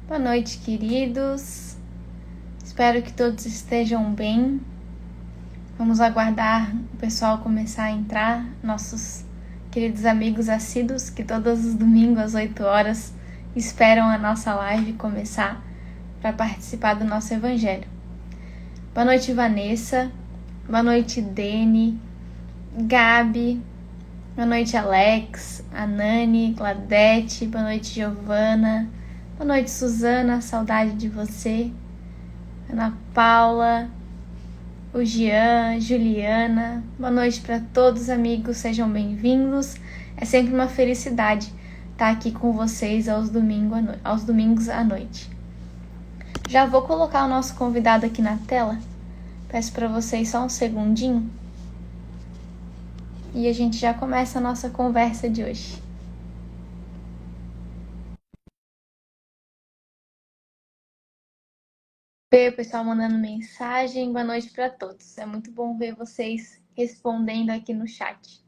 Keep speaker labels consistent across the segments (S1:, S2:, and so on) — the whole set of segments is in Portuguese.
S1: Boa noite, queridos. Espero que todos estejam bem. Vamos aguardar o pessoal começar a entrar, nossos queridos amigos assíduos que todos os domingos às 8 horas esperam a nossa live começar para participar do nosso evangelho. Boa noite, Vanessa. Boa noite, Dene, Gabi. Boa noite, Alex, Anani, Gladete. Boa noite, Giovana. Boa noite, Suzana, saudade de você. Ana Paula, o Jean, Juliana. Boa noite para todos, amigos, sejam bem-vindos. É sempre uma felicidade estar aqui com vocês aos domingos à noite. Já vou colocar o nosso convidado aqui na tela. Peço para vocês só um segundinho. E a gente já começa a nossa conversa de hoje. Ver o pessoal mandando mensagem. Boa noite para todos. É muito bom ver vocês respondendo aqui no chat.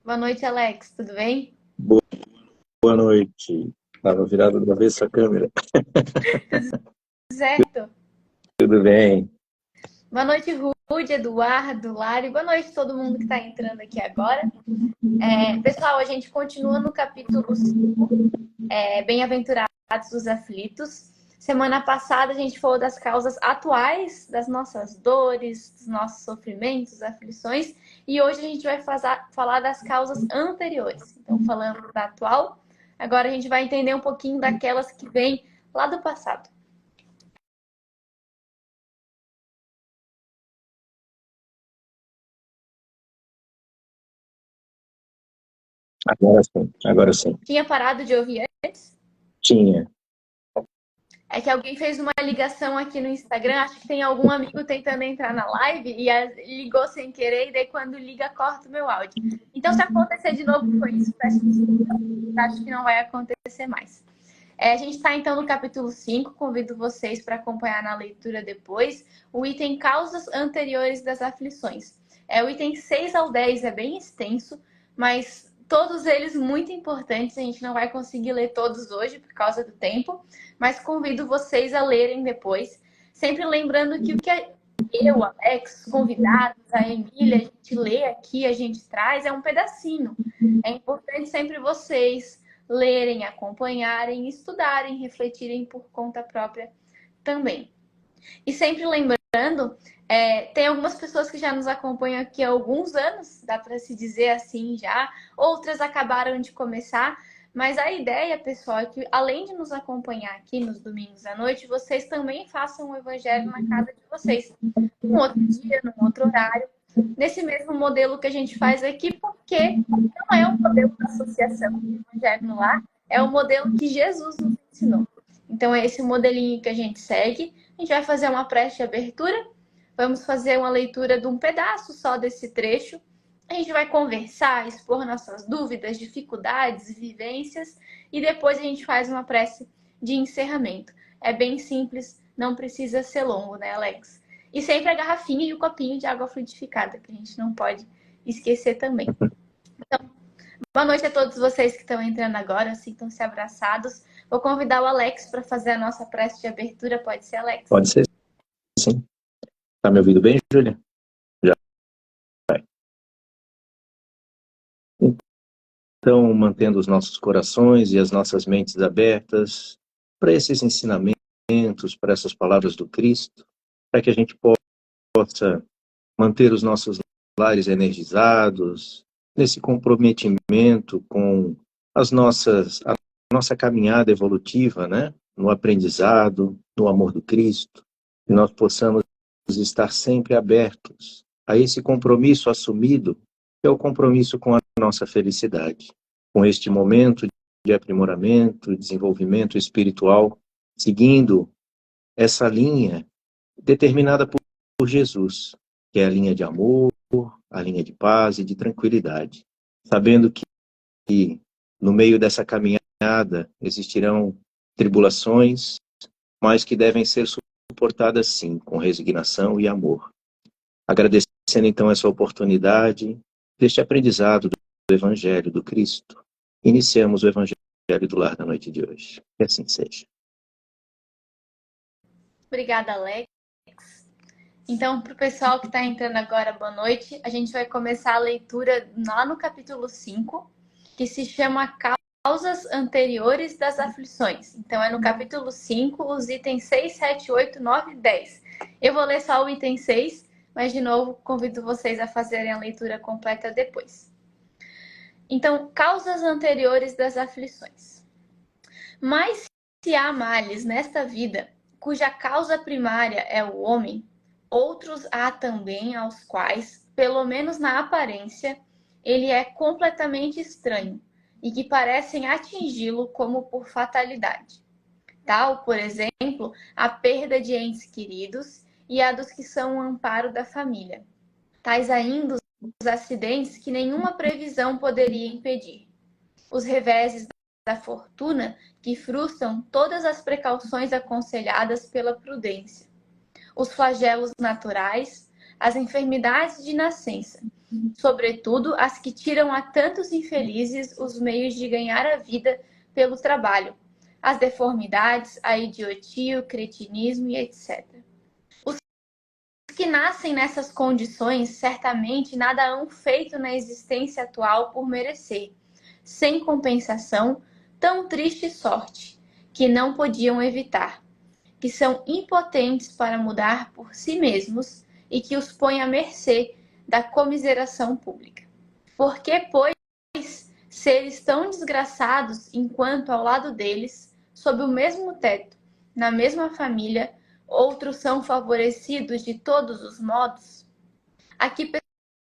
S1: Boa noite, Alex. Tudo bem?
S2: Boa noite. Estava virado da vez a câmera.
S1: Tudo certo?
S2: Tudo bem.
S1: Boa noite, Rude, Eduardo, Lari. Boa noite a todo mundo que está entrando aqui agora. Pessoal, a gente continua no capítulo 5, Bem-aventurados os aflitos. Semana passada a gente falou das causas atuais, das nossas dores, dos nossos sofrimentos, aflições. E hoje a gente vai falar das causas anteriores. Então, falando da atual, agora a gente vai entender um pouquinho daquelas que vêm lá do passado.
S2: Agora sim.
S1: Tinha parado de ouvir antes?
S2: Tinha.
S1: É que alguém fez uma ligação aqui no Instagram, acho que tem algum amigo tentando entrar na live e ligou sem querer, e daí quando liga, corta o meu áudio. Então, se acontecer de novo, foi isso, peço desculpa, acho que não vai acontecer mais. A gente está então no capítulo 5, convido vocês para acompanhar na leitura depois, o item Causas Anteriores das Aflições. O item 6 ao 10 é bem extenso, mas todos eles muito importantes, a gente não vai conseguir ler todos hoje por causa do tempo, mas convido vocês a lerem depois, sempre lembrando que o que eu, Alex, os convidados, a Emília, a gente lê aqui, a gente traz, é um pedacinho. É importante sempre vocês lerem, acompanharem, estudarem, refletirem por conta própria também. E sempre lembrando, tem algumas pessoas que já nos acompanham aqui há alguns anos, dá para se dizer assim já, outras acabaram de começar, mas a ideia, pessoal, é que além de nos acompanhar aqui nos domingos à noite, vocês também façam o evangelho na casa de vocês, num outro dia, num outro horário, nesse mesmo modelo que a gente faz aqui, porque não é um modelo da associação de evangelho no lar, é o modelo que Jesus nos ensinou. Então é esse modelinho que a gente segue. A gente vai fazer uma prece de abertura, vamos fazer uma leitura de um pedaço só desse trecho. A gente vai conversar, expor nossas dúvidas, dificuldades, vivências, e depois a gente faz uma prece de encerramento. É bem simples, não precisa ser longo, né, Alex? E sempre a garrafinha e o copinho de água fluidificada, que a gente não pode esquecer também. Então, boa noite a todos vocês que estão entrando agora, sintam-se abraçados. Vou convidar o Alex para fazer a nossa prece de abertura. Pode ser, Alex?
S2: Pode ser, sim. Tá me ouvindo bem, Júlia? Já. Então, mantendo os nossos corações e as nossas mentes abertas para esses ensinamentos, para essas palavras do Cristo, para que a gente possa manter os nossos lares energizados, nesse comprometimento com a nossa caminhada evolutiva, né? No aprendizado, no amor do Cristo, que nós possamos estar sempre abertos a esse compromisso assumido, que é o compromisso com a nossa felicidade, com este momento de aprimoramento, desenvolvimento espiritual, seguindo essa linha determinada por Jesus, que é a linha de amor, a linha de paz e de tranquilidade, sabendo que no meio dessa caminhada existirão tribulações, mas que devem ser suportadas sim, com resignação e amor. Agradecendo então essa oportunidade deste aprendizado do Evangelho do Cristo, iniciamos o Evangelho do Lar da noite de hoje. Que assim seja.
S1: Obrigada, Alex. Então, para o pessoal que está entrando agora, boa noite. A gente vai começar a leitura lá no capítulo 5, que se chama Causas Anteriores das Aflições. Então, é no capítulo 5, os itens 6, 7, 8, 9 e 10. Eu vou ler só o item 6, mas, de novo, convido vocês a fazerem a leitura completa depois. Então, causas anteriores das aflições. Mas se há males nesta vida, cuja causa primária é o homem, outros há também aos quais, pelo menos na aparência, ele é completamente estranho e que parecem atingi-lo como por fatalidade. Tal, por exemplo, a perda de entes queridos e a dos que são o amparo da família. Tais ainda os acidentes que nenhuma previsão poderia impedir. Os reveses da fortuna que frustram todas as precauções aconselhadas pela prudência. Os flagelos naturais, as enfermidades de nascença, sobretudo as que tiram a tantos infelizes os meios de ganhar a vida pelo trabalho, as deformidades, a idiotia, o cretinismo e etc. Os que nascem nessas condições certamente nada hão feito na existência atual por merecer, sem compensação, tão triste sorte, que não podiam evitar, que são impotentes para mudar por si mesmos e que os põe à mercê da comiseração pública. Porque, pois, seres tão desgraçados enquanto ao lado deles, sob o mesmo teto, na mesma família, outros são favorecidos de todos os modos? Aqui,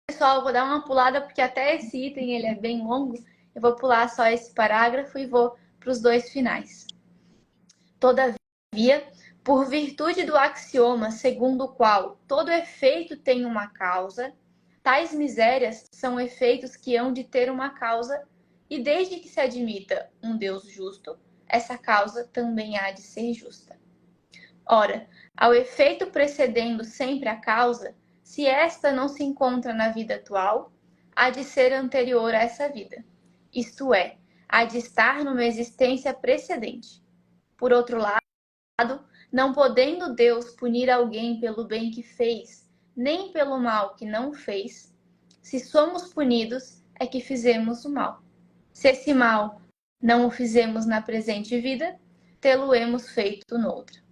S1: pessoal, eu vou dar uma pulada porque até esse item ele é bem longo. Eu vou pular só esse parágrafo e vou para os dois finais. Todavia, por virtude do axioma segundo o qual todo efeito tem uma causa, tais misérias são efeitos que hão de ter uma causa, e desde que se admita um Deus justo, essa causa também há de ser justa. Ora, ao efeito precedendo sempre a causa, se esta não se encontra na vida atual, há de ser anterior a essa vida, isto é, há de estar numa existência precedente. Por outro lado, não podendo Deus punir alguém pelo bem que fez, nem pelo mal que não fez, se somos punidos, é que fizemos o mal. Se esse mal não o fizemos na presente vida, tê-lo-emos feito noutra.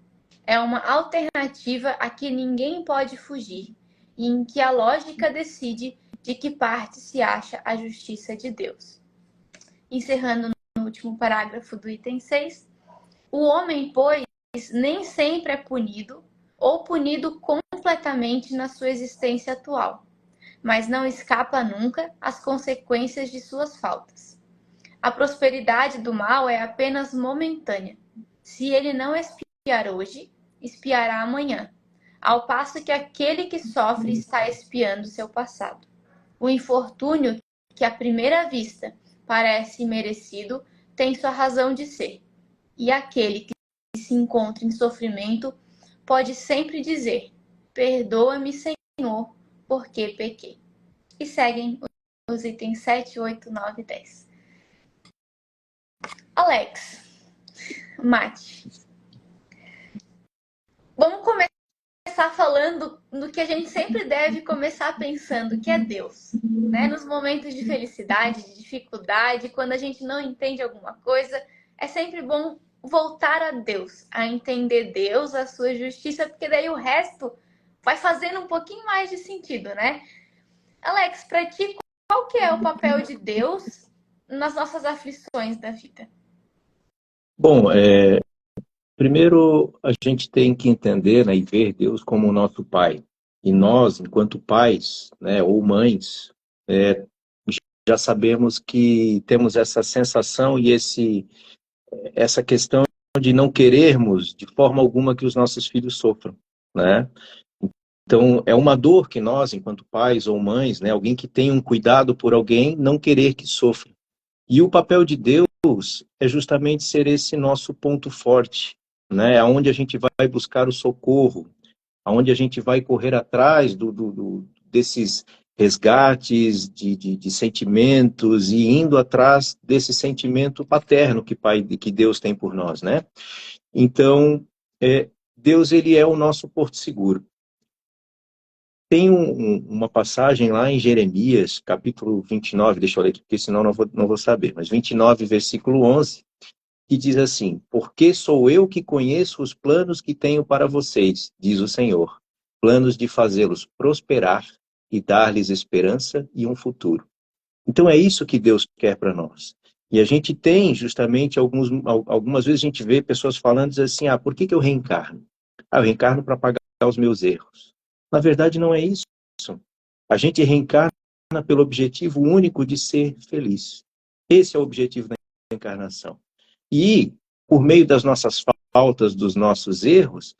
S1: É uma alternativa a que ninguém pode fugir, e em que a lógica decide de que parte se acha a justiça de Deus. Encerrando no último parágrafo do item 6, o homem, pois, nem sempre é punido ou punido completamente na sua existência atual, mas não escapa nunca às consequências de suas faltas. A prosperidade do mal é apenas momentânea. Se ele não espiar hoje, espiará amanhã, ao passo que aquele que sofre está espiando seu passado. O infortúnio, que à primeira vista parece merecido, tem sua razão de ser, e aquele que se encontra em sofrimento pode sempre dizer: perdoa-me, Senhor, porque pequei. E seguem os itens 7, 8, 9 e 10. Alex, Mate, vamos começar falando do que a gente sempre deve começar pensando, que é Deus. Né? Nos momentos de felicidade, de dificuldade, quando a gente não entende alguma coisa, é sempre bom voltar a Deus, a entender Deus, a sua justiça, porque daí o resto vai fazendo um pouquinho mais de sentido, né? Alex, para ti, qual que é o papel de Deus nas nossas aflições da vida?
S2: Bom, primeiro a gente tem que entender, né, e ver Deus como o nosso Pai. E nós, enquanto pais, né, ou mães, já sabemos que temos essa sensação e essa questão de não querermos de forma alguma que os nossos filhos sofram, né? Então, é uma dor que nós, enquanto pais ou mães, né, alguém que tem um cuidado por alguém, não querer que sofra. E o papel de Deus é justamente ser esse nosso ponto forte, né? Aonde a gente vai buscar o socorro, aonde a gente vai correr atrás desses resgates de sentimentos e indo atrás desse sentimento paterno que Deus tem por nós, né? Então, Deus, ele é o nosso porto seguro. Tem uma passagem lá em Jeremias, capítulo 29, deixa eu ler aqui, porque senão não vou saber, mas 29, versículo 11, que diz assim: porque sou eu que conheço os planos que tenho para vocês, diz o Senhor, planos de fazê-los prosperar e dar-lhes esperança e um futuro. Então é isso que Deus quer para nós. E a gente tem justamente algumas vezes a gente vê pessoas falando assim: por que eu reencarno? Eu reencarno para pagar os meus erros. Na verdade não é isso. A gente reencarna pelo objetivo único de ser feliz. Esse é o objetivo da reencarnação. E, por meio das nossas faltas, dos nossos erros,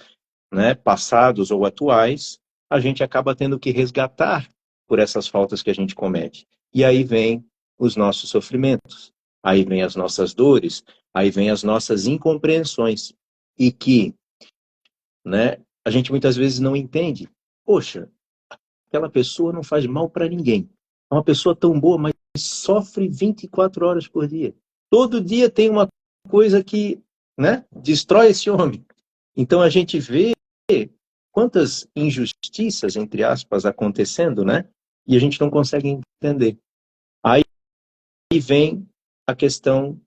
S2: né, passados ou atuais, a gente acaba tendo que resgatar por essas faltas que a gente comete. E aí vem os nossos sofrimentos, aí vem as nossas dores, aí vem as nossas incompreensões. E que, né, a gente muitas vezes não entende. Poxa, aquela pessoa não faz mal para ninguém. É uma pessoa tão boa, mas sofre 24 horas por dia. Todo dia tem uma coisa que, né, destrói esse homem. Então a gente vê quantas injustiças, entre aspas, acontecendo, né? E a gente não consegue entender. Aí vem a questão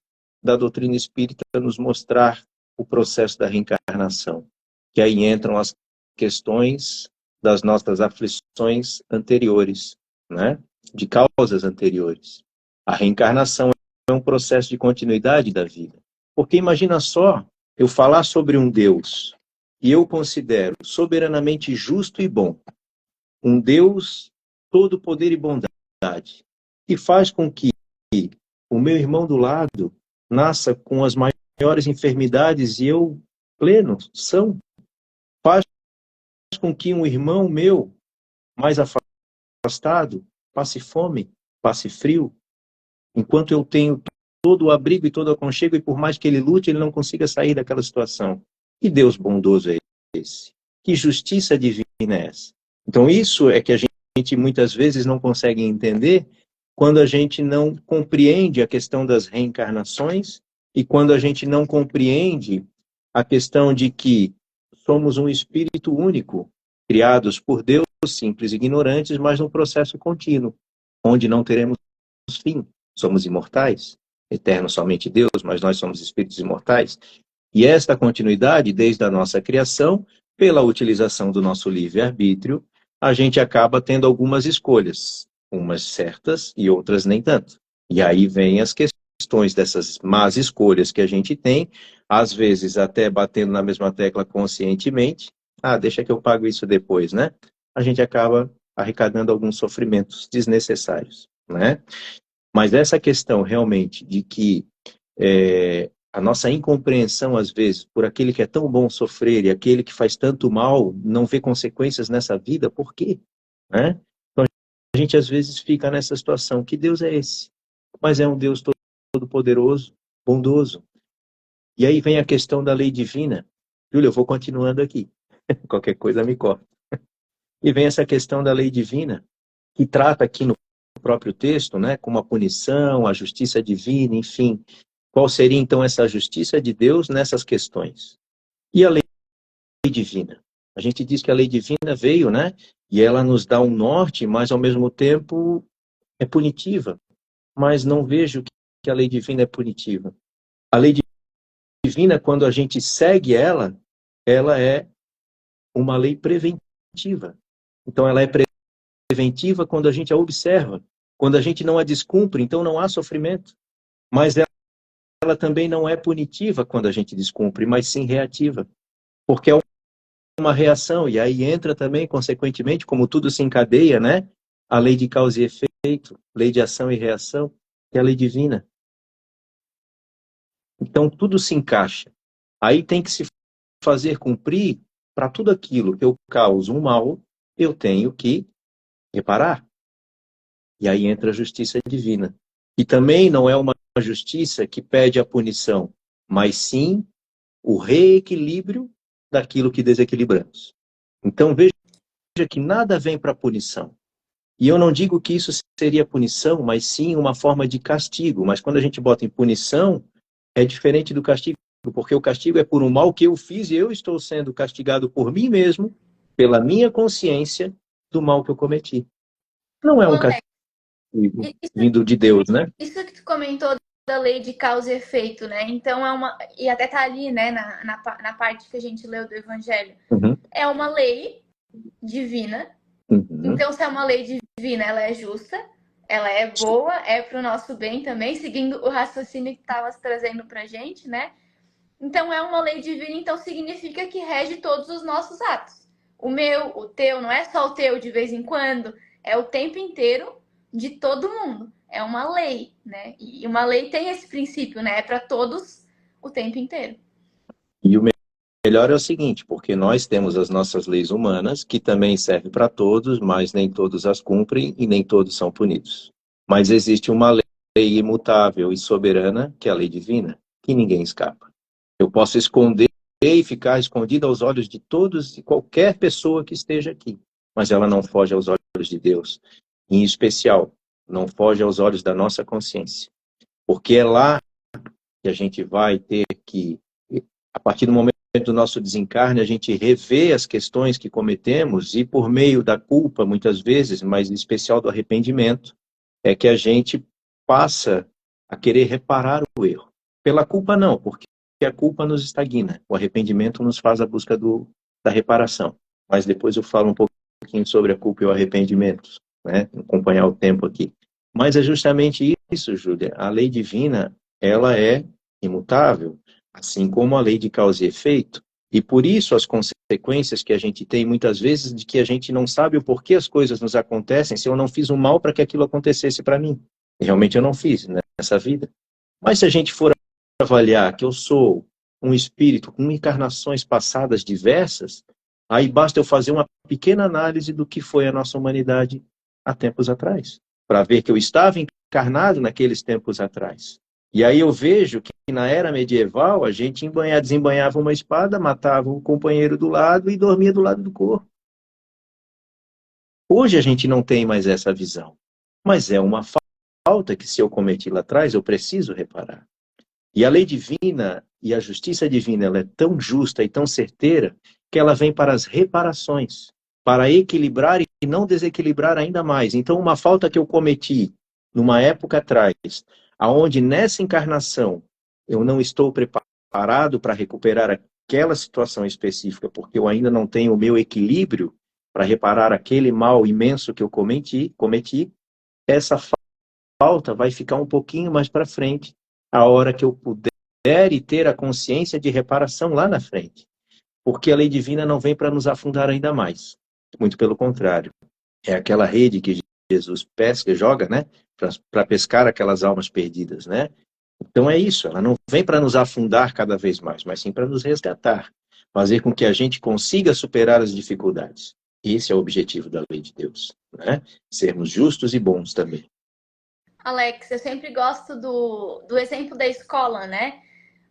S2: da doutrina espírita nos mostrar o processo da reencarnação. Que aí entram as questões das nossas aflições anteriores, né? De causas anteriores. A reencarnação é um processo de continuidade da vida. Porque imagina só, eu falar sobre um Deus e eu considero soberanamente justo e bom, um Deus todo poder e bondade, que faz com que o meu irmão do lado nasça com as maiores enfermidades e eu pleno, são, faz com que um irmão meu mais afastado passe fome, passe frio, enquanto eu tenho todo o abrigo e todo o aconchego, e por mais que ele lute, ele não consiga sair daquela situação. Que Deus bondoso é esse? Que justiça divina é essa? Então isso é que a gente muitas vezes não consegue entender quando a gente não compreende a questão das reencarnações e quando a gente não compreende a questão de que somos um espírito único, criados por Deus, simples e ignorantes, mas num processo contínuo, onde não teremos fim. Somos imortais, eterno somente Deus, mas nós somos espíritos imortais. E esta continuidade, desde a nossa criação, pela utilização do nosso livre-arbítrio, a gente acaba tendo algumas escolhas, umas certas e outras nem tanto. E aí vem as questões dessas más escolhas que a gente tem, às vezes até batendo na mesma tecla conscientemente. Deixa que eu pago isso depois, né? A gente acaba arrecadando alguns sofrimentos desnecessários, né? Mas essa questão realmente de que a nossa incompreensão, às vezes, por aquele que é tão bom sofrer e aquele que faz tanto mal não vê consequências nessa vida, por quê? Né? Então, a gente às vezes fica nessa situação. Que Deus é esse? Mas é um Deus todo-poderoso, bondoso. E aí vem a questão da lei divina. Júlia, eu vou continuando aqui. Qualquer coisa me corta. E vem essa questão da lei divina, que trata aqui no próprio texto, né, como a punição, a justiça divina, enfim. Qual seria, então, essa justiça de Deus nessas questões? E a lei divina? A gente diz que a lei divina veio, né, e ela nos dá um norte, mas, ao mesmo tempo, é punitiva. Mas não vejo que a lei divina é punitiva. A lei divina, quando a gente segue ela é uma lei preventiva. Então, ela é preventiva quando a gente a observa. Quando a gente não a descumpre, então não há sofrimento. Mas ela também não é punitiva quando a gente descumpre, mas sim reativa. Porque é uma reação, e aí entra também, consequentemente, como tudo se encadeia, né? A lei de causa e efeito, lei de ação e reação, que é a lei divina. Então, tudo se encaixa. Aí tem que se fazer cumprir para tudo aquilo que eu causo um mal, eu tenho que reparar. E aí entra a justiça divina. E também não é uma justiça que pede a punição, mas sim o reequilíbrio daquilo que desequilibramos. Então veja que nada vem para punição. E eu não digo que isso seria punição, mas sim uma forma de castigo. Mas quando a gente bota em punição, é diferente do castigo, porque o castigo é por um mal que eu fiz e eu estou sendo castigado por mim mesmo, pela minha consciência do mal que eu cometi. Não é
S1: Ô,
S2: um
S1: Alex,
S2: castigo vindo de Deus, né?
S1: isso que tu comentou da lei de causa e efeito, né? Então é uma. E até tá ali, né, na parte que a gente leu do Evangelho.
S2: Uhum,
S1: É uma lei divina.
S2: uhum.
S1: Então, se é uma lei divina, ela é justa, ela é boa, é pro nosso bem também, seguindo o raciocínio que tava trazendo pra gente, né? Então, é uma lei divina, então significa que rege todos os nossos atos. O meu, o teu, não é só o teu de vez em quando, é o tempo inteiro de todo mundo. É uma lei, né? E uma lei tem esse princípio, né? É para todos o tempo inteiro.
S2: E o melhor é o seguinte, porque nós temos as nossas leis humanas, que também servem para todos, mas nem todos as cumprem e nem todos são punidos. Mas existe uma lei imutável e soberana, que é a lei divina, que ninguém escapa. Eu posso esconder e ficar escondido aos olhos de todos e qualquer pessoa que esteja aqui, mas ela não foge aos olhos de Deus. Em especial, não foge aos olhos da nossa consciência. Porque é lá que a gente vai ter que, a partir do momento do nosso desencarne, a gente rever as questões que cometemos e por meio da culpa, muitas vezes, mas em especial do arrependimento, é que a gente passa a querer reparar o erro. Pela culpa não, porque a culpa nos estagna. O arrependimento nos faz a busca da reparação. Mas depois eu falo um pouquinho sobre a culpa e o arrependimento, né? Acompanhar o tempo aqui. Mas é justamente isso, Júlia. A lei divina, ela é imutável, assim como a lei de causa e efeito, e por isso as consequências que a gente tem muitas vezes de que a gente não sabe o porquê as coisas nos acontecem, se eu não fiz um mal para que aquilo acontecesse para mim. E realmente eu não fiz nessa vida. Mas se a gente for avaliar que eu sou um espírito com encarnações passadas diversas, aí basta eu fazer uma pequena análise do que foi a nossa humanidade há tempos atrás, para ver que eu estava encarnado naqueles tempos atrás. E aí eu vejo que na era medieval a gente desembanhava uma espada, matava o companheiro do lado e dormia do lado do corpo. Hoje a gente não tem mais essa visão, mas é uma falta que se eu cometi lá atrás eu preciso reparar. E a lei divina e a justiça divina ela é tão justa e tão certeira que ela vem para as reparações, para equilibrar e não desequilibrar ainda mais. Então uma falta que eu cometi numa época atrás, aonde nessa encarnação eu não estou preparado para recuperar aquela situação específica, porque eu ainda não tenho o meu equilíbrio para reparar aquele mal imenso que eu cometi, essa falta vai ficar um pouquinho mais para frente, a hora que eu puder e ter a consciência de reparação lá na frente. Porque a lei divina não vem para nos afundar ainda mais. Muito pelo contrário. É aquela rede que Jesus pesca, joga, né? Para pescar aquelas almas perdidas, né? Então é isso, ela não vem para nos afundar cada vez mais, mas sim para nos resgatar, fazer com que a gente consiga superar as dificuldades. Esse é o objetivo da lei de Deus, né? Sermos justos e bons também.
S1: Alex, eu sempre gosto do exemplo da escola, né?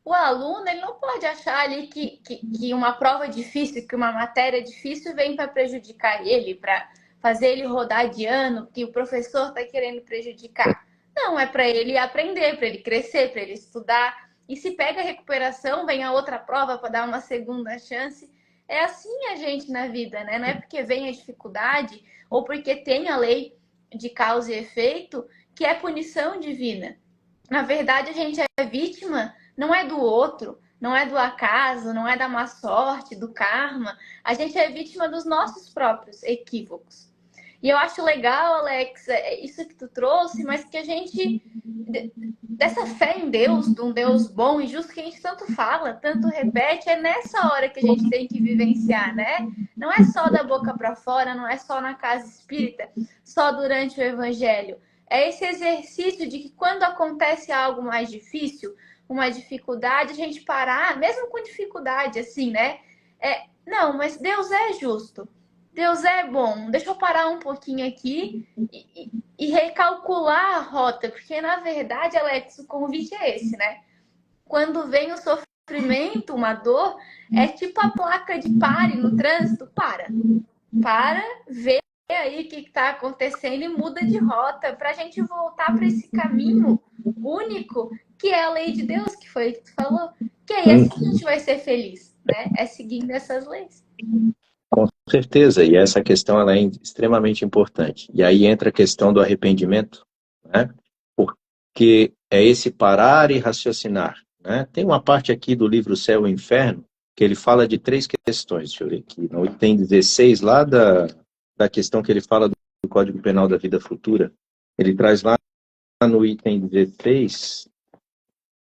S1: O aluno ele não pode achar ali que uma prova difícil, que uma matéria difícil vem para prejudicar ele, para fazer ele rodar de ano, que o professor está querendo prejudicar. Não, é para ele aprender, para ele crescer, para ele estudar. E se pega a recuperação, vem a outra prova para dar uma segunda chance. É assim a gente na vida, né? Não é porque vem a dificuldade ou porque tem a lei de causa e efeito que é punição divina. Na verdade, a gente é vítima, não é do outro, não é do acaso, não é da má sorte, do karma. A gente é vítima dos nossos próprios equívocos. E eu acho legal, Alex, isso que tu trouxe, mas que a gente, dessa fé em Deus, de um Deus bom e justo que a gente tanto fala, tanto repete, é nessa hora que a gente tem que vivenciar, né? Não é só da boca para fora, não é só na casa espírita, só durante o evangelho. É esse exercício de que quando acontece algo mais difícil, uma dificuldade, a gente parar, mesmo com dificuldade, assim, né? Não, mas Deus é justo. Deus é bom. Deixa eu parar um pouquinho aqui e recalcular a rota, porque na verdade, Alex, o convite é esse, né? Quando vem o sofrimento, uma dor, é tipo a placa de pare no trânsito, para, vê aí o que está acontecendo e muda de rota para a gente voltar para esse caminho único que é a lei de Deus, que foi o que tu falou. Que aí assim a gente vai ser feliz, né? É seguindo essas leis.
S2: Com certeza, e essa questão ela é extremamente importante. E aí entra a questão do arrependimento, né? Porque é esse parar e raciocinar, né? Tem uma parte aqui do livro Céu e Inferno que ele fala de três questões. Deixa eu ler aqui. No item 16, lá da questão que ele fala do Código Penal da Vida Futura, ele traz lá no item 16,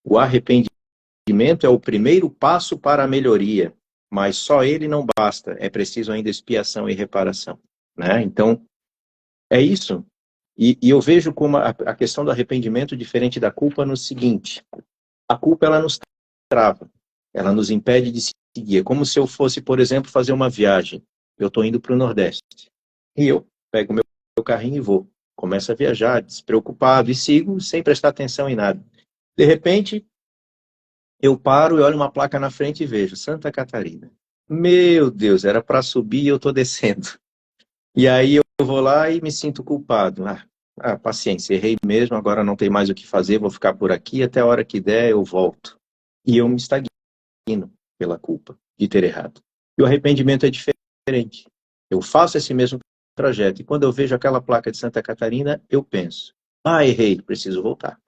S2: o arrependimento é o primeiro passo para a melhoria, mas só ele não basta, é preciso ainda expiação e reparação, né? Então, é isso. E eu vejo como a questão do arrependimento diferente da culpa no seguinte: a culpa ela nos trava, ela nos impede de seguir. É como se eu fosse, por exemplo, fazer uma viagem. Eu estou indo para o Nordeste e eu pego meu carrinho e vou. Começo a viajar, despreocupado e sigo sem prestar atenção em nada. De repente, eu paro e olho uma placa na frente e vejo Santa Catarina. Meu Deus, era para subir e eu estou descendo. E aí eu vou lá e me sinto culpado. Paciência, errei mesmo, agora não tem mais o que fazer, vou ficar por aqui, até a hora que der eu volto. E eu me estagno pela culpa de ter errado. E o arrependimento é diferente. Eu faço esse mesmo trajeto, e quando eu vejo aquela placa de Santa Catarina, eu penso, errei, preciso voltar.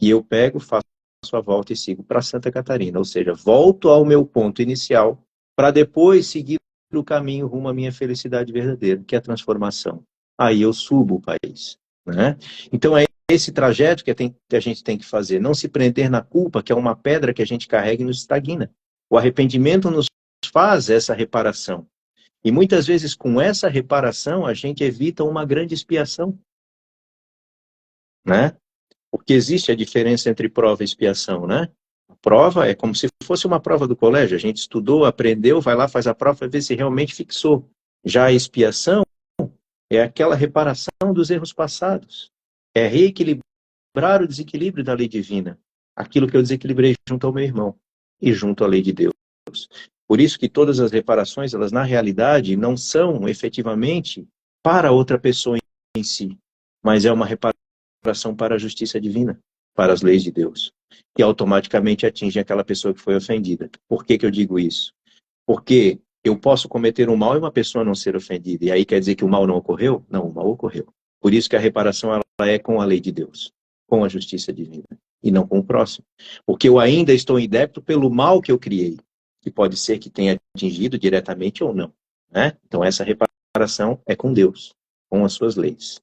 S2: E eu pego, faço a volta e sigo para Santa Catarina, ou seja, volto ao meu ponto inicial para depois seguir o caminho rumo à minha felicidade verdadeira, que é a transformação. Aí eu subo o país, né? Então é esse trajeto que a gente tem que fazer, não se prender na culpa, que é uma pedra que a gente carrega e nos estagna. O arrependimento nos faz essa reparação. E muitas vezes com essa reparação a gente evita uma grande expiação, né? Porque existe a diferença entre prova e expiação, né? A prova é como se fosse uma prova do colégio. A gente estudou, aprendeu, vai lá, faz a prova, vai ver se realmente fixou. Já a expiação é aquela reparação dos erros passados. É reequilibrar o desequilíbrio da lei divina. Aquilo que eu desequilibrei junto ao meu irmão e junto à lei de Deus. Por isso que todas as reparações, elas na realidade não são efetivamente para outra pessoa em si, mas é uma reparação para a justiça divina, para as leis de Deus, que automaticamente atingem aquela pessoa que foi ofendida. Por que eu digo isso? Porque eu posso cometer um mal e uma pessoa não ser ofendida, e aí quer dizer que o mal não ocorreu? Não, o mal ocorreu. Por isso que a reparação ela é com a lei de Deus, com a justiça divina, e não com o próximo. Porque eu ainda estou em débito pelo mal que eu criei, que pode ser que tenha atingido diretamente ou não, né? Então essa reparação é com Deus, com as suas leis.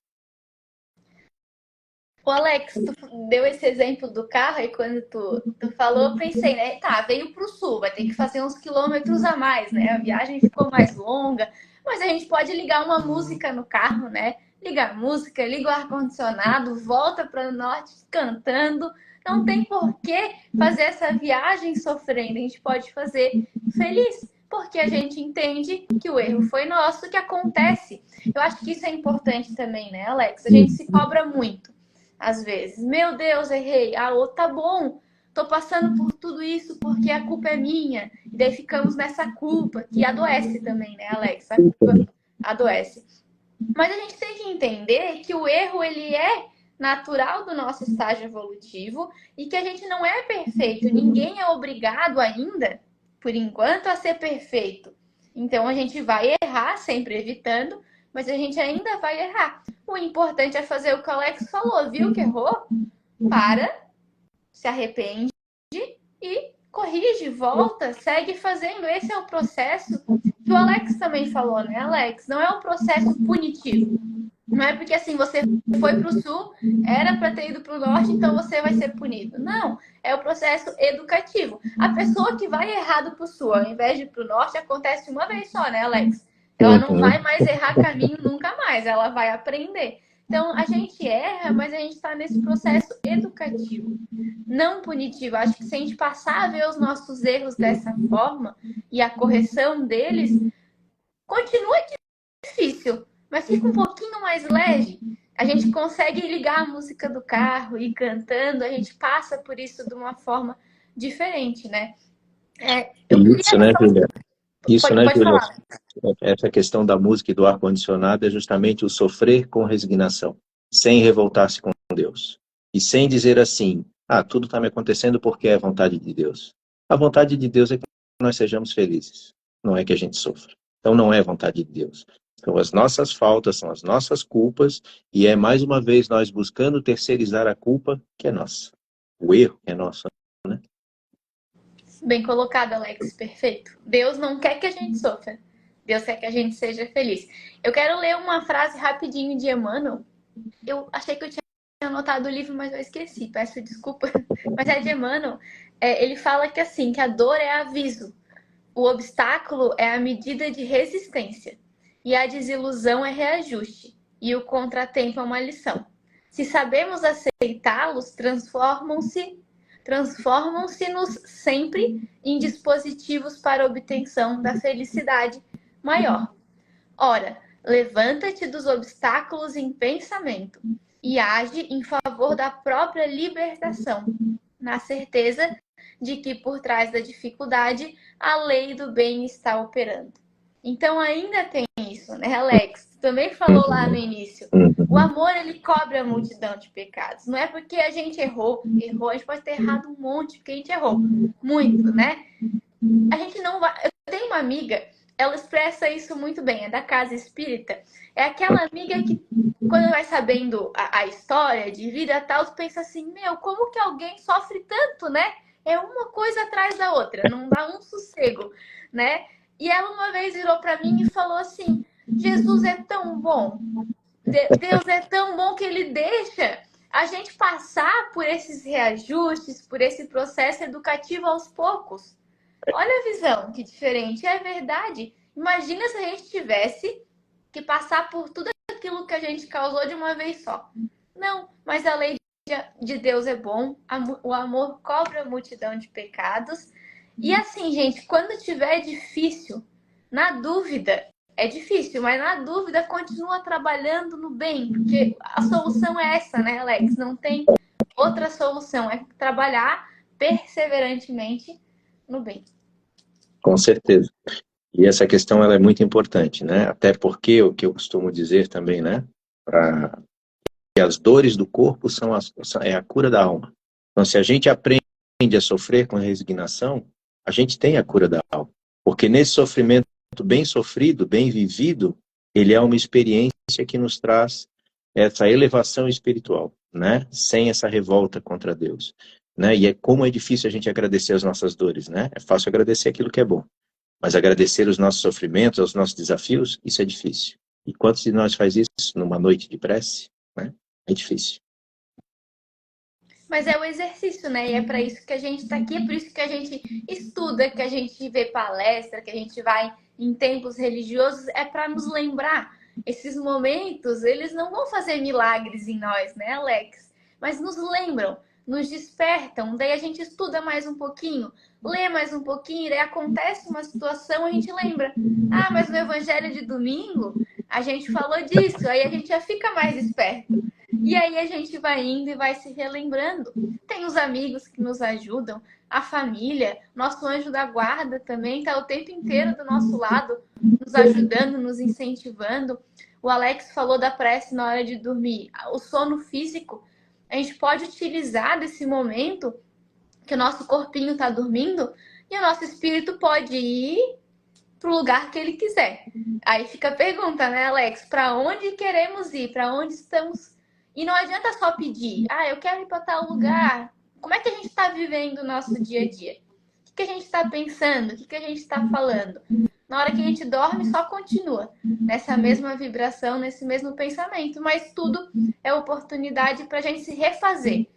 S1: O Alex, tu deu esse exemplo do carro e quando tu falou, eu pensei, né? Tá, veio pro sul, vai ter que fazer uns quilômetros a mais, né? A viagem ficou mais longa, mas a gente pode ligar uma música no carro, né? Liga a música, liga o ar-condicionado, volta para o norte cantando. Não tem por que fazer essa viagem sofrendo, a gente pode fazer feliz, porque a gente entende que o erro foi nosso, que acontece. Eu acho que isso é importante também, né, Alex? A gente se cobra muito às vezes. Meu Deus, errei. Tá bom. Tô passando por tudo isso porque a culpa é minha. E daí ficamos nessa culpa, que adoece também, né, Alex? A culpa adoece. Mas a gente tem que entender que o erro, ele é natural do nosso estágio evolutivo e que a gente não é perfeito. Ninguém é obrigado ainda, por enquanto, a ser perfeito. Então a gente vai errar, sempre evitando, mas a gente ainda vai errar. O importante é fazer o que o Alex falou, viu que errou? Para, se arrepende e corrige, volta, segue fazendo. Esse é o processo que o Alex também falou, né, Alex? Não é um processo punitivo. Não é porque assim você foi para o sul, era para ter ido para o norte, então você vai ser punido. Não, é o processo educativo. A pessoa que vai errado para o sul, ao invés de ir para o norte, acontece uma vez só, né, Alex? Ela não vai mais errar caminho nunca mais, ela vai aprender. Então a gente erra, mas a gente está nesse processo educativo, não punitivo. Acho que se a gente passar a ver os nossos erros dessa forma e a correção deles, continua difícil, mas fica um pouquinho mais leve. A gente consegue ligar a música do carro e cantando, a gente passa por isso de uma forma diferente, né? Eu
S2: Isso, né, Julia? Isso, né,
S1: Pode
S2: Júlia?
S1: falar.
S2: Essa questão da música e do ar-condicionado é justamente o sofrer com resignação, sem revoltar-se com Deus. E sem dizer assim, tudo está me acontecendo porque é a vontade de Deus. A vontade de Deus é que nós sejamos felizes, não é que a gente sofra. Então não é vontade de Deus. São as nossas faltas, são as nossas culpas, e é mais uma vez nós buscando terceirizar a culpa que é nossa. O erro que é nosso, né?
S1: Bem colocado, Alex. Perfeito. Deus não quer que a gente sofra. Deus quer que a gente seja feliz. Eu quero ler uma frase rapidinho de Emmanuel. Eu achei que eu tinha anotado o livro, mas eu esqueci. Peço desculpa. Mas é de Emmanuel. Ele fala que assim, que a dor é aviso. O obstáculo é a medida de resistência. E a desilusão é reajuste. E o contratempo é uma lição. Se sabemos aceitá-los, transformam-se-nos sempre em dispositivos para a obtenção da felicidade maior. Ora, levanta-te dos obstáculos em pensamento e age em favor da própria libertação, na certeza de que por trás da dificuldade a lei do bem está operando. Então ainda tem isso, né, Alex? Tu também falou lá no início. O amor, ele cobre a multidão de pecados. Não é porque a gente errou, a gente pode ter errado um monte, porque a gente errou muito, né? A gente não vai... Eu tenho uma amiga, ela expressa isso muito bem, é da casa espírita. É aquela amiga que, quando vai sabendo a história de vida e tal, tu pensa assim, meu, como que alguém sofre tanto, né? É uma coisa atrás da outra, não dá um sossego, né? E ela uma vez virou para mim e falou assim, Jesus é tão bom, Deus é tão bom que ele deixa a gente passar por esses reajustes, por esse processo educativo aos poucos. Olha a visão, que diferente. É verdade. Imagina se a gente tivesse que passar por tudo aquilo que a gente causou de uma vez só. Não, mas a lei de Deus é bom, o amor cobre a multidão de pecados. E assim, gente, quando tiver difícil, na dúvida, é difícil, mas na dúvida continua trabalhando no bem, porque a solução é essa, né, Alex? Não tem outra solução, é trabalhar perseverantemente no bem.
S2: Com certeza. E essa questão ela é muito importante, né? Até porque o que eu costumo dizer também, né? Que as dores do corpo é a cura da alma. Então, se a gente aprende a sofrer com resignação, a gente tem a cura da alma. Porque nesse sofrimento bem sofrido, bem vivido, ele é uma experiência que nos traz essa elevação espiritual, né? Sem essa revolta contra Deus. Né? E como é difícil a gente agradecer as nossas dores, né? É fácil agradecer aquilo que é bom. Mas agradecer os nossos sofrimentos, os nossos desafios, isso é difícil. E quantos de nós faz isso numa noite de prece? Né? É difícil.
S1: Mas é o exercício, né? E é para isso que a gente está aqui, é por isso que a gente estuda, que a gente vê palestra, que a gente vai em templos religiosos, é para nos lembrar. Esses momentos, eles não vão fazer milagres em nós, né, Alex? Mas nos lembram, nos despertam, daí a gente estuda mais um pouquinho, lê mais um pouquinho, daí acontece uma situação, a gente lembra. Ah, mas no Evangelho de domingo, a gente falou disso, aí a gente já fica mais esperto. E aí a gente vai indo e vai se relembrando. Tem os amigos que nos ajudam, a família, nosso anjo da guarda também está o tempo inteiro do nosso lado, nos ajudando, nos incentivando. O Alex falou da prece na hora de dormir. O sono físico, a gente pode utilizar desse momento que o nosso corpinho está dormindo e o nosso espírito pode ir para o lugar que ele quiser. Aí fica a pergunta, né, Alex? Para onde queremos ir? Para onde estamos? E não adianta só pedir. Eu quero ir para tal lugar. Como é que a gente está vivendo o nosso dia a dia? O que a gente está pensando? O que a gente está falando? Na hora que a gente dorme, só continua nessa mesma vibração, nesse mesmo pensamento. Mas tudo é oportunidade para a gente se refazer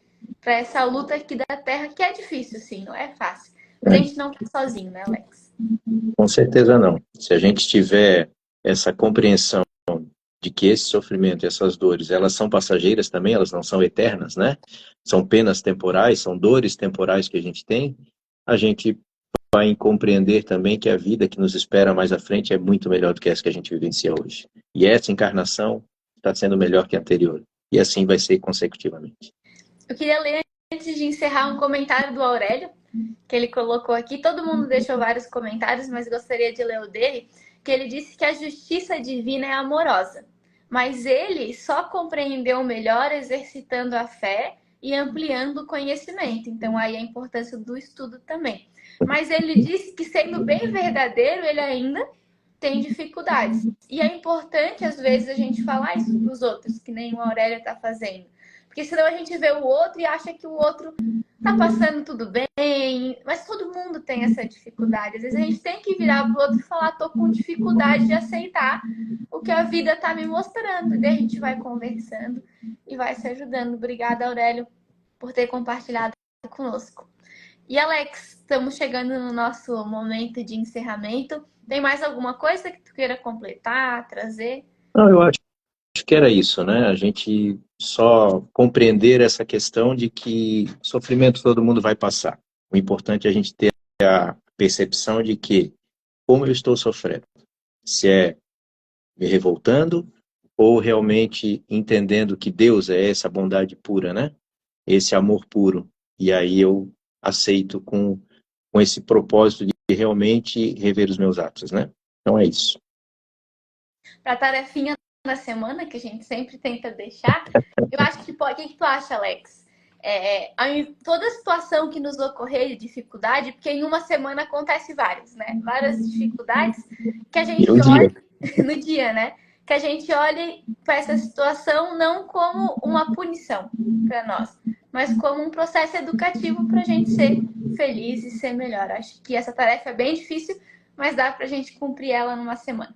S1: para essa luta aqui da Terra, que é difícil, sim, não é fácil. Mas a gente não está sozinho, né, Alex?
S2: Com certeza não. Se a gente tiver essa compreensão de que esse sofrimento e essas dores, elas são passageiras também, elas não são eternas, né? São penas temporais, são dores temporais que a gente tem, a gente vai compreender também que a vida que nos espera mais à frente é muito melhor do que essa que a gente vivencia hoje. E essa encarnação está sendo melhor que a anterior. E assim vai ser consecutivamente.
S1: Eu queria ler, antes de encerrar, um comentário do Aurélio. que ele colocou aqui. Todo mundo deixou vários comentários, mas gostaria de ler o dele, que ele disse que a justiça divina é amorosa, mas ele só compreendeu melhor exercitando a fé e ampliando o conhecimento. Então, aí a importância do estudo também. Mas ele disse que, sendo bem verdadeiro, ele ainda tem dificuldades. E é importante, às vezes, a gente falar isso para os outros, que nem o Aurélio está fazendo. Porque senão a gente vê o outro e acha que o outro tá passando tudo bem, mas todo mundo tem essa dificuldade. Às vezes a gente tem que virar pro outro e falar, tô com dificuldade de aceitar o que a vida tá me mostrando. E daí a gente vai conversando e vai se ajudando. Obrigada, Aurélio, por ter compartilhado conosco. E Alex, estamos chegando no nosso momento de encerramento. Tem mais alguma coisa que tu queira completar, trazer?
S2: Não, eu acho que era isso, né? A gente só compreender essa questão de que sofrimento todo mundo vai passar. O importante é a gente ter a percepção de que, como eu estou sofrendo, se é me revoltando ou realmente entendendo que Deus é essa bondade pura, né? Esse amor puro. E aí eu aceito com esse propósito de realmente rever os meus atos, né? Então é isso.
S1: Para a tarefinha na semana, que a gente sempre tenta deixar, eu acho que pode. O que tu acha, Alex? Toda situação que nos ocorrer de dificuldade, porque em uma semana acontece várias, né? Várias dificuldades que a gente olha no dia, né? Que a gente olhe para essa situação não como uma punição para nós, mas como um processo educativo para a gente ser feliz e ser melhor. Acho que essa tarefa é bem difícil, mas dá para a gente cumprir ela numa semana.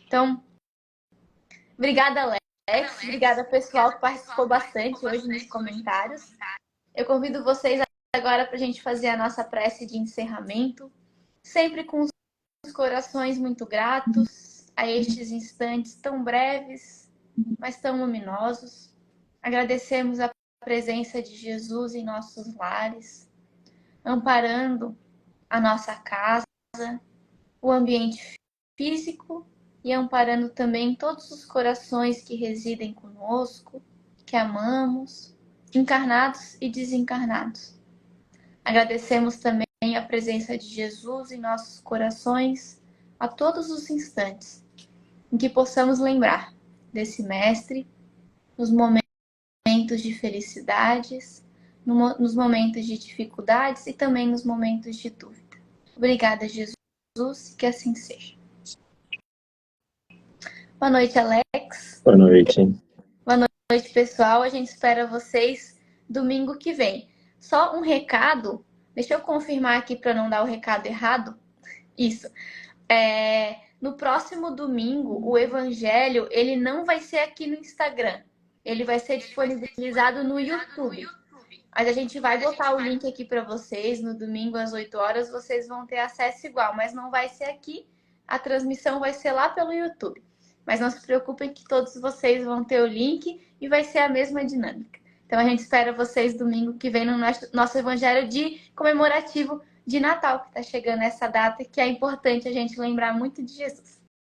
S1: Então, obrigada, Alex. Obrigada, pessoal, que participou bastante hoje nos comentários. Eu convido vocês agora para a gente fazer a nossa prece de encerramento, sempre com os corações muito gratos a estes instantes tão breves, mas tão luminosos. Agradecemos a presença de Jesus em nossos lares, amparando a nossa casa, o ambiente físico e amparando também todos os corações que residem conosco, que amamos, encarnados e desencarnados. Agradecemos também a presença de Jesus em nossos corações a todos os instantes, em que possamos lembrar desse Mestre nos momentos de felicidades, nos momentos de dificuldades e também nos momentos de dúvida. Obrigada, Jesus, que assim seja. Boa noite, Alex.
S2: Boa noite.
S1: Boa noite, pessoal. A gente espera vocês domingo que vem. Só um recado, deixa eu confirmar aqui para não dar o recado errado. Isso. No próximo domingo, o Evangelho, ele não vai ser aqui no Instagram. Ele vai ser disponibilizado no YouTube. Mas a gente vai botar o link aqui para vocês. No domingo, às 8 horas, vocês vão ter acesso igual. Mas não vai ser aqui. A transmissão vai ser lá pelo YouTube. Mas não se preocupem que todos vocês vão ter o link e vai ser a mesma dinâmica. Então a gente espera vocês domingo que vem no nosso Evangelho de comemorativo de Natal, que está chegando essa data, que é importante a gente lembrar muito de Jesus.